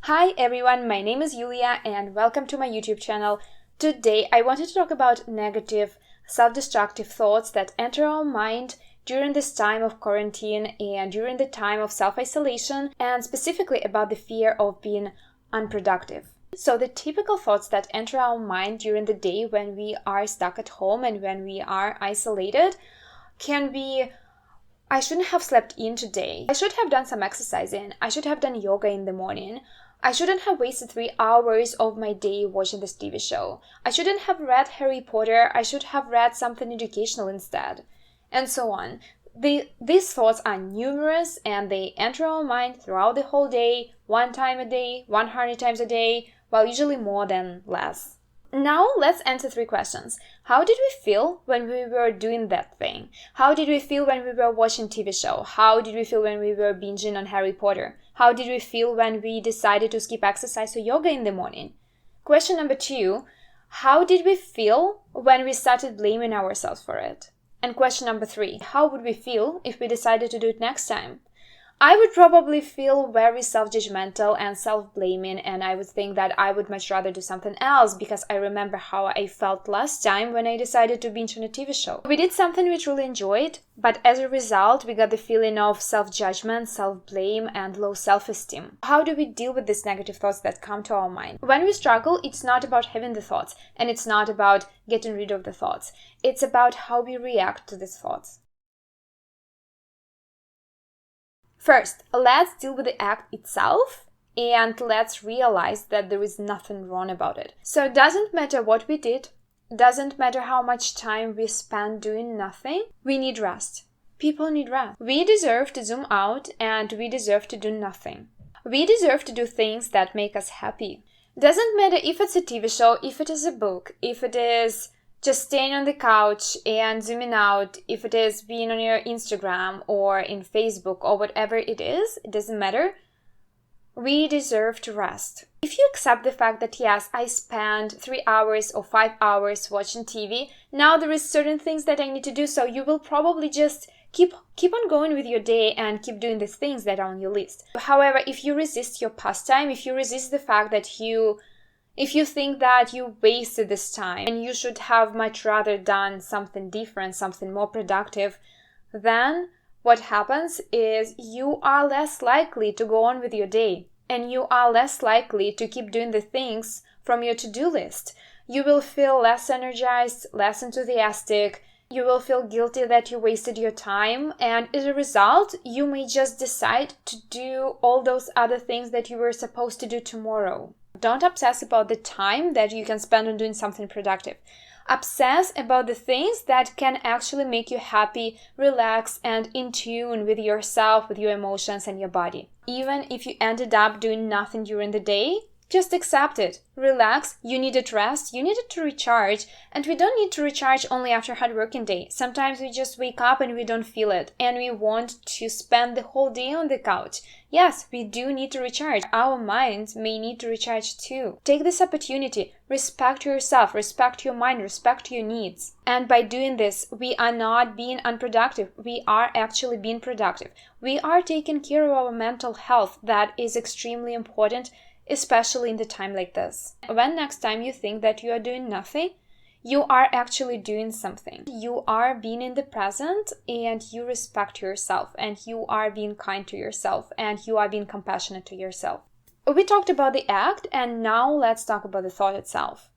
Hi everyone, my name is Yulia and welcome to my YouTube channel. Today I wanted to talk about negative, self-destructive thoughts that enter our mind during this time of quarantine and during the time of self-isolation, and specifically about the fear of being unproductive. So the typical thoughts that enter our mind during the day when we are stuck at home and when we are isolated can be, I shouldn't have slept in today. I should have done some exercising. I should have done yoga in the morning. I shouldn't have wasted 3 hours of my day watching this TV show. I shouldn't have read Harry Potter. I should have read something educational instead. And so on. These thoughts are numerous and they enter our mind throughout the whole day, 1 time a day, 100 times a day, well, usually more than less. Now let's answer 3 questions. How did we feel when we were doing that thing? How did we feel when we were watching TV show? How did we feel when we were binging on Harry Potter? How did we feel when we decided to skip exercise or yoga in the morning? Question number 2, how did we feel when we started blaming ourselves for it? And question number 3, how would we feel if we decided to do it next time? I would probably feel very self-judgmental and self-blaming, and I would think that I would much rather do something else because I remember how I felt last time when I decided to binge on a TV show. We did something we truly enjoyed, but as a result, we got the feeling of self-judgment, self-blame, and low self-esteem. How do we deal with these negative thoughts that come to our mind? When we struggle, it's not about having the thoughts, and it's not about getting rid of the thoughts. It's about how we react to these thoughts. First, let's deal with the act itself and let's realize that there is nothing wrong about it. So it doesn't matter what we did, doesn't matter how much time we spend doing nothing, we need rest. People need rest. We deserve to zoom out and we deserve to do nothing. We deserve to do things that make us happy. Doesn't matter if it's a TV show, if it is a book, if it is just staying on the couch and zooming out, if it is being on your Instagram or in Facebook or whatever it doesn't matter. We deserve to rest. If you accept the fact that yes, I spend 3 hours or 5 hours watching TV, now there is certain things that I need to do, so you will probably just keep on going with your day and keep doing the things that are on your list. However, if you resist your pastime, if you resist the fact that if you think that you wasted this time and you should have much rather done something different, something more productive, then what happens is you are less likely to go on with your day and you are less likely to keep doing the things from your to-do list. You will feel less energized, less enthusiastic. You will feel guilty that you wasted your time, and as a result, you may just decide to do all those other things that you were supposed to do tomorrow. Don't obsess about the time that you can spend on doing something productive. Obsess about the things that can actually make you happy, relax, and in tune with yourself, with your emotions and your body. Even if you ended up doing nothing during the day, just accept it. Relax. You needed rest. You needed to recharge. And we don't need to recharge only after a hard working day. Sometimes we just wake up and we don't feel it. And we want to spend the whole day on the couch. Yes, we do need to recharge. Our minds may need to recharge too. Take this opportunity. Respect yourself. Respect your mind. Respect your needs. And by doing this, we are not being unproductive. We are actually being productive. We are taking care of our mental health. That is extremely important, especially in the time like this. When next time you think that you are doing nothing, you are actually doing something. You are being in the present and you respect yourself and you are being kind to yourself and you are being compassionate to yourself. We talked about the act and now let's talk about the thought itself.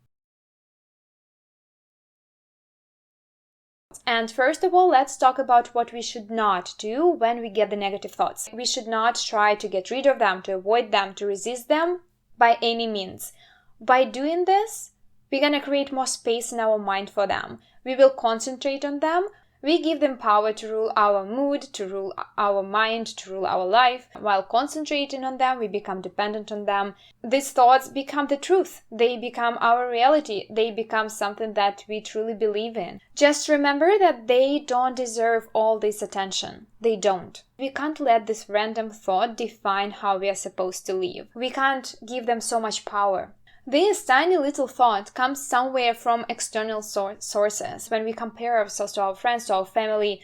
And first of all, let's talk about what we should not do when we get the negative thoughts. We should not try to get rid of them, to avoid them, to resist them by any means. By doing this, we're going to create more space in our mind for them. We will concentrate on them. We give them power to rule our mood, to rule our mind, to rule our life. While concentrating on them, we become dependent on them. These thoughts become the truth. They become our reality. They become something that we truly believe in. Just remember that they don't deserve all this attention. They don't. We can't let this random thought define how we are supposed to live. We can't give them so much power. This tiny little thought comes somewhere from external sources. When we compare ourselves to our friends, to our family,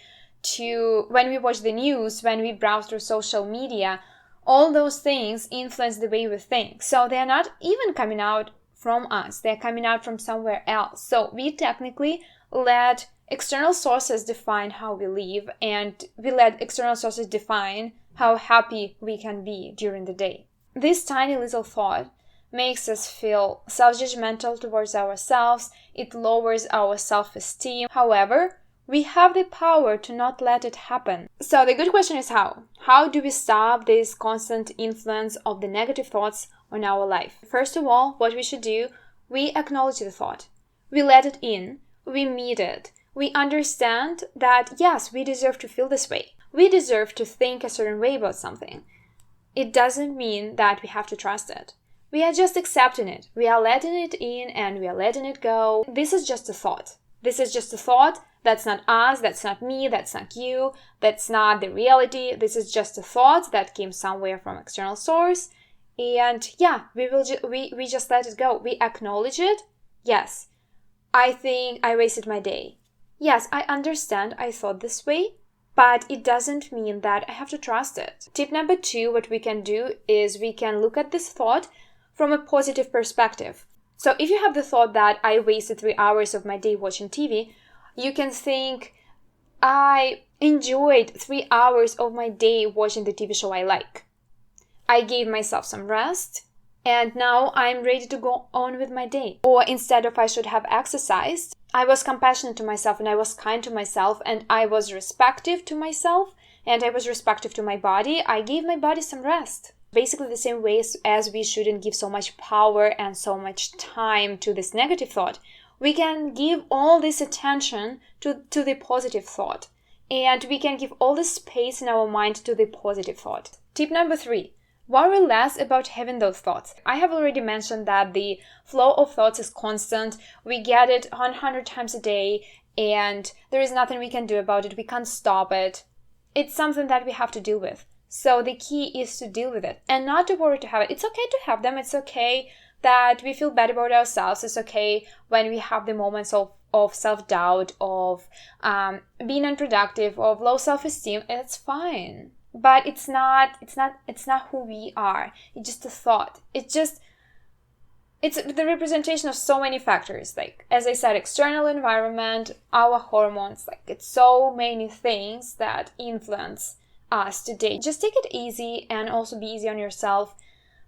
to when we watch the news, when we browse through social media, all those things influence the way we think. So they're not even coming out from us. They're coming out from somewhere else. So we technically let external sources define how we live, and we let external sources define how happy we can be during the day. This tiny little thought makes us feel self-judgmental towards ourselves. It lowers our self-esteem. However, we have the power to not let it happen. So the good question is how? How do we stop this constant influence of the negative thoughts on our life? First of all, what we should do, we acknowledge the thought. We let it in. We meet it. We understand that, yes, we deserve to feel this way. We deserve to think a certain way about something. It doesn't mean that we have to trust it. We are just accepting it. We are letting it in and we are letting it go. This is just a thought. This is just a thought. That's not us. That's not me. That's not you. That's not the reality. This is just a thought that came somewhere from external source. And yeah, we just let it go. We acknowledge it. Yes, I think I wasted my day. Yes, I understand I thought this way, but it doesn't mean that I have to trust it. Tip number 2, what we can do is we can look at this thought from a positive perspective. So if you have the thought that I wasted 3 hours of my day watching TV, you can think, I enjoyed 3 hours of my day watching the TV show I like. I gave myself some rest, and now I'm ready to go on with my day. Or instead of I should have exercised, I was compassionate to myself and I was kind to myself and I was respectful to myself and I was respectful to my body. I gave my body some rest. Basically the same way as we shouldn't give so much power and so much time to this negative thought, we can give all this attention to the positive thought. And we can give all the space in our mind to the positive thought. Tip number 3. Worry less about having those thoughts. I have already mentioned that the flow of thoughts is constant. We get it 100 times a day and there is nothing we can do about it. We can't stop it. It's something that we have to deal with. So the key is to deal with it and not to worry to have it. It's okay to have them. It's okay that we feel bad about ourselves. It's okay when we have the moments of self-doubt, of being unproductive, of low self-esteem. It's fine. But it's not who we are. It's just a thought. It's the representation of so many factors. Like, as I said, external environment, our hormones, like it's so many things that influence us today. Just take it easy and also be easy on yourself.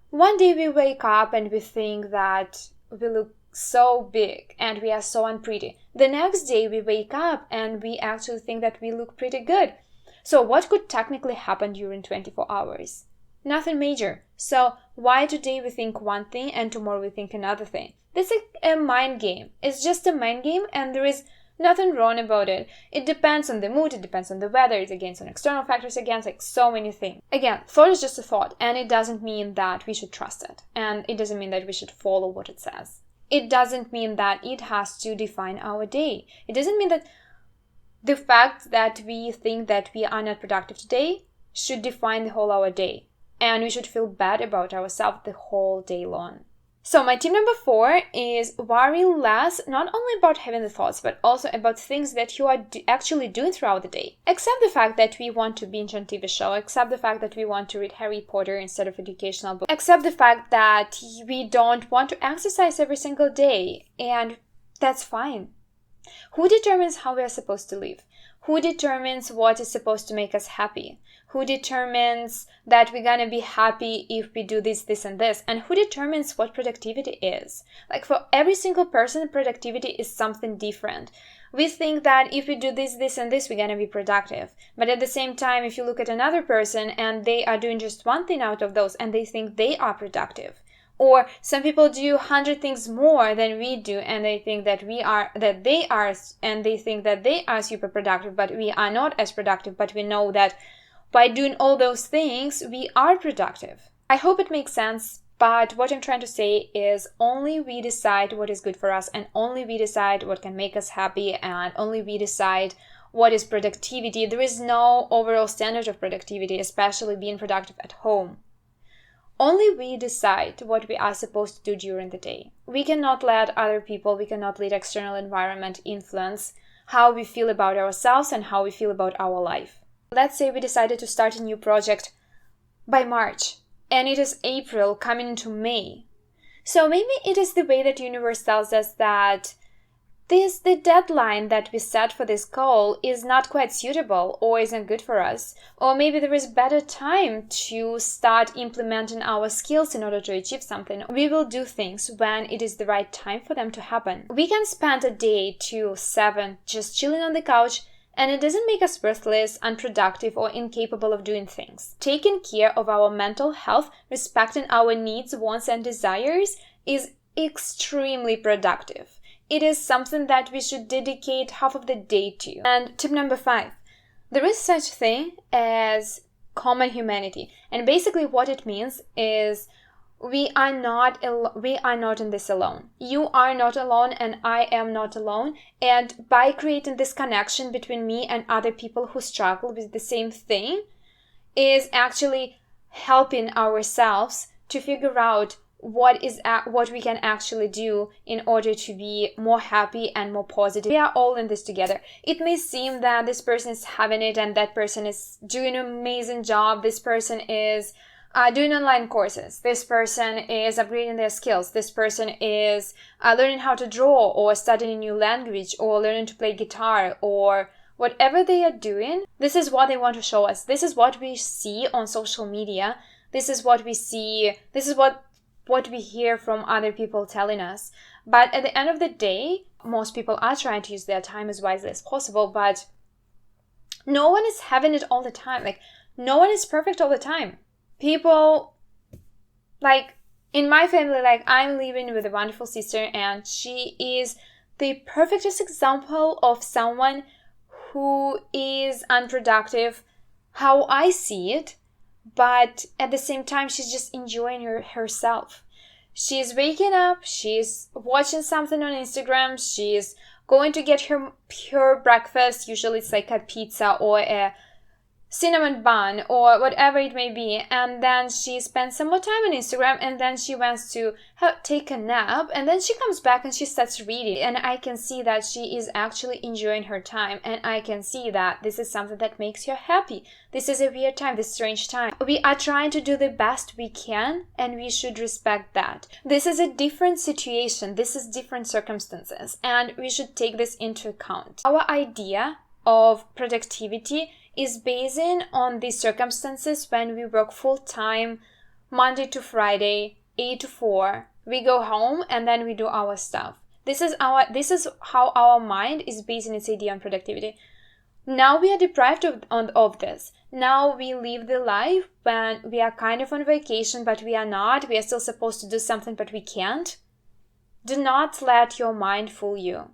One day we wake up and we think that we look so big and we are so unpretty. The next day we wake up and we actually think that we look pretty good. So what could technically happen during 24 hours? Nothing major. So why today we think one thing and tomorrow we think another thing? This is a mind game. It's just a mind game and there is nothing wrong about it. It depends on the mood, it depends on the weather, it depends on external factors, again, like so many things. Again, thought is just a thought and it doesn't mean that we should trust it. And it doesn't mean that we should follow what it says. It doesn't mean that it has to define our day. It doesn't mean that the fact that we think that we are not productive today should define the whole our day. And we should feel bad about ourselves the whole day long. So my tip number 4 is worry less, not only about having the thoughts, but also about things that you are actually doing throughout the day. Accept the fact that we want to binge on TV show. Accept the fact that we want to read Harry Potter instead of educational books. Accept the fact that we don't want to exercise every single day. And that's fine. Who determines how we are supposed to live? Who determines what is supposed to make us happy? Who determines that we're gonna be happy if we do this, this, and this? And who determines what productivity is? Like for every single person, productivity is something different. We think that if we do this, this, and this, we're gonna be productive. But at the same time, if you look at another person and they are doing just one thing out of those and they think they are productive. Or some people do 100 things more than we do and they think that they are super productive, but we are not as productive, but we know that by doing all those things, we are productive. I hope it makes sense, but what I'm trying to say is only we decide what is good for us and only we decide what can make us happy and only we decide what is productivity. There is no overall standard of productivity, especially being productive at home. Only we decide what we are supposed to do during the day. We cannot let other people, we cannot let external environment influence how we feel about ourselves and how we feel about our life. Let's say we decided to start a new project by March, and it is April coming into May. So maybe it is the way that the universe tells us that the deadline that we set for this goal is not quite suitable or isn't good for us. Or maybe there is better time to start implementing our skills in order to achieve something. We will do things when it is the right time for them to happen. We can spend a day to 7 just chilling on the couch, and it doesn't make us worthless, unproductive, or incapable of doing things. Taking care of our mental health, respecting our needs, wants, and desires is extremely productive. It is something that we should dedicate half of the day to. And tip number 5, there is such thing as common humanity. And basically what it means is we are not in this alone. You are not alone, and I am not alone. And by creating this connection between me and other people who struggle with the same thing is actually helping ourselves to figure out what we can actually do in order to be more happy and more positive. We are all in this together. It may seem that this person is having it and that person is doing an amazing job. This person is doing online courses. This person is upgrading their skills. This person is learning how to draw or studying a new language or learning to play guitar or whatever they are doing. This is what they want to show us. This is what we see on social media. This is what we see. This is what we hear from other people telling us. But at the end of the day, most people are trying to use their time as wisely as possible, but no one is having it all the time. Like, no one is perfect all the time. People, like, in my family, like, I'm living with a wonderful sister, and she is the perfectest example of someone who is unproductive, how I see it. But at the same time, she's just enjoying herself. She's waking up, she's watching something on Instagram, she's going to get her pure breakfast. Usually it's like a pizza or a cinnamon bun or whatever it may be, and then she spends some more time on Instagram, and then she wants to take a nap, and then she comes back and she starts reading, and I can see that she is actually enjoying her time, and I can see that this is something that makes her happy. This is a weird time, this strange time. We are trying to do the best we can, and we should respect that. This is a different situation, this is different circumstances, and we should take this into account. Our idea of productivity is basing on the circumstances when we work full-time, Monday to Friday, 8 to 4. We go home and then we do our stuff. This is how our mind is basing its idea on productivity. Now we are deprived of this. Now we live the life when we are kind of on vacation, but we are not. We are still supposed to do something, but we can't. Do not let your mind fool you.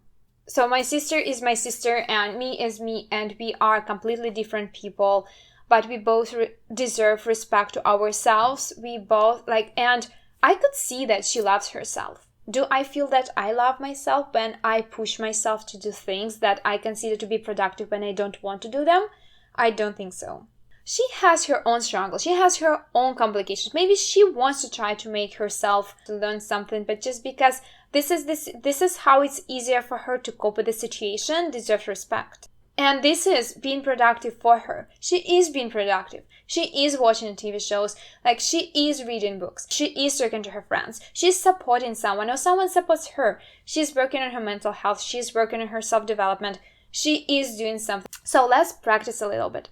So my sister is my sister and me is me, and we are completely different people, but we both deserve respect to ourselves. We both and I could see that she loves herself. Do I feel that I love myself when I push myself to do things that I consider to be productive when I don't want to do them? I don't think so. She has her own struggles. She has her own complications. Maybe she wants to try to make herself to learn something, but just because this is how it's easier for her to cope with the situation, deserves respect. And this is being productive for her. She is being productive. She is watching TV shows. Like, she is reading books. She is talking to her friends. She's supporting someone, or someone supports her. She's working on her mental health. She's working on her self-development. She is doing something. So let's practice a little bit.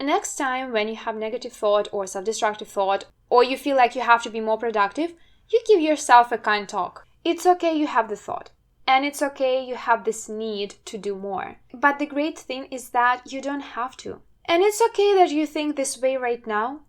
Next time when you have negative thought or self-destructive thought, or you feel like you have to be more productive, you give yourself a kind talk. It's okay you have the thought. And it's okay you have this need to do more. But the great thing is that you don't have to. And it's okay that you think this way right now.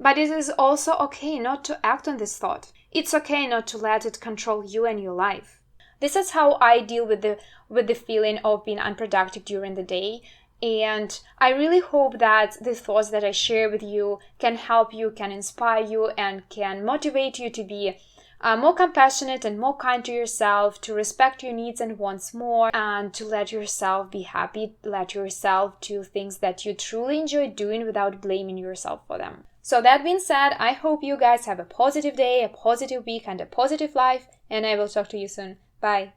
But it is also okay not to act on this thought. It's okay not to let it control you and your life. This is how I deal with the feeling of being unproductive during the day. And I really hope that the thoughts that I share with you can help you, can inspire you, and can motivate you to be more compassionate and more kind to yourself, to respect your needs and wants more, and to let yourself be happy, let yourself do things that you truly enjoy doing without blaming yourself for them. So that being said, I hope you guys have a positive day, a positive week, and a positive life, and I will talk to you soon. Bye.